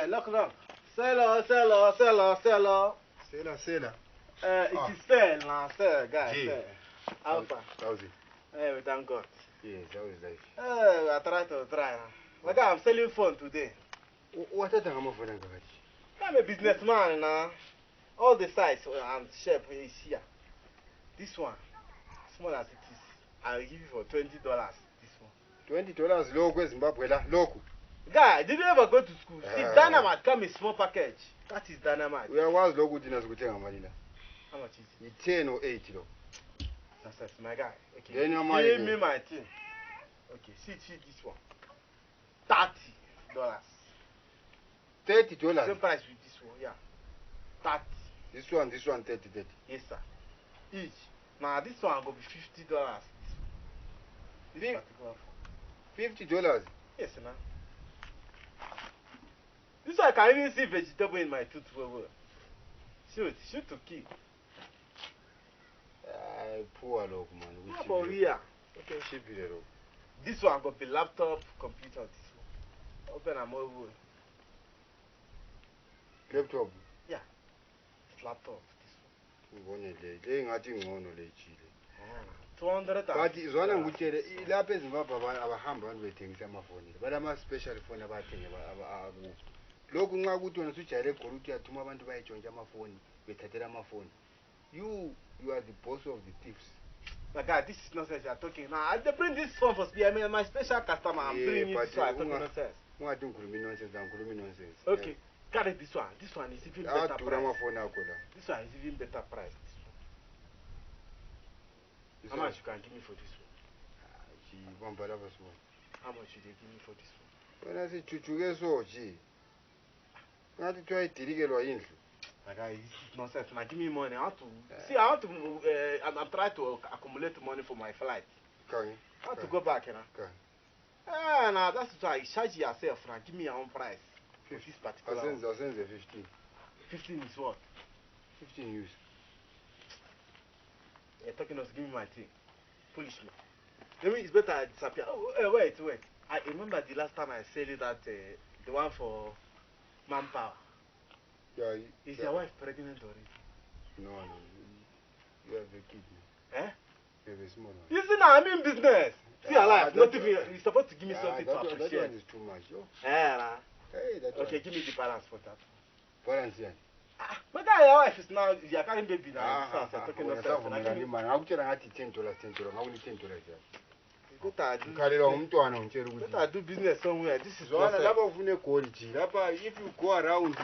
Look. Seller. Sela. It is sell now, sell, guys. Gee. Alpha. How's it? We thank God. Yes, how is life? I try now. Like I'm selling phone today. What are the amafoni ngakathi? I'm a businessman now. All the size and shape is here. This one, small as it is, I'll give you for $20. This one. $20 loku eZimbabwe la loku. Guy, did you ever go to school? See, dynamite come in small package. That is dynamite. Uyakwazi loku uthi nazikuthenga mali la. How much is it? 10 or 8 lo. That's my guy. Okay. Then your money. Give me my thing. Okay, see this one. $30. $30. Same price with this one, yeah. 30. This one 30. Yes, sir. Each. Now this one go be $50. This particular phone. $50. Yes, sir. This one I can even see vegetable in my tooth. Shoot to kill. Poor loku man. How about here? Okay, cheap it loku. This one go be laptop, computer. This one. Open and move. Laptop. Yeah. It's laptop. This one. Ngibonele ngathi ngcono lejile. 200. But izona ngikutshele lapha eZimbabwe abahamba abantu bethengisa amafoni. Balama special phone abathenga aku. Lokhu nxa ukuthi wena usujayele egoli uthi uyathuma abantu bayetshontsha amafoni, bethathela amafoni. You are the boss of the thieves. My God, this is nonsense you are talking. Now, I bring this phone for speed. I mean, my special customer. I'm bringing this one. I'm talking nonsense. Ungathi ngikhuluma nonsense. Okay, carry this one. This one is even better price. Amafoni akho la. This one is even better price. How much you can give me for this one? How much you give me for this one? Wena sichuchuke so nje. Ngathi try dilikelwa indlu. My guy, this is nonsense. Now give me money. I want to I'm trying to accumulate money for my flight. Okay. I want to go back, you know. Okay. Now that's why you charge yourself. Now give me your own price for this particular one. I'll send the 15. 15 is what? 15 use. You're talking us, give me my thing. Foolish me. Maybe it's better I disappear. Oh, wait. I remember the last time I said it that the one for manpower. Yeah. Is your wife pregnant already? No. You have a kid. Eh? You have a small one. You see now, I'm in business. See alive. Not even, you're supposed to give me something to appreciate. That one is too much, yo. Yeah. Hey, that Okay, one. give me the balance for that. Balance, yeah. But that your wife is now, you're carrying baby now. You're talking nonsense. $10. Better do business somewhere. This is If you go around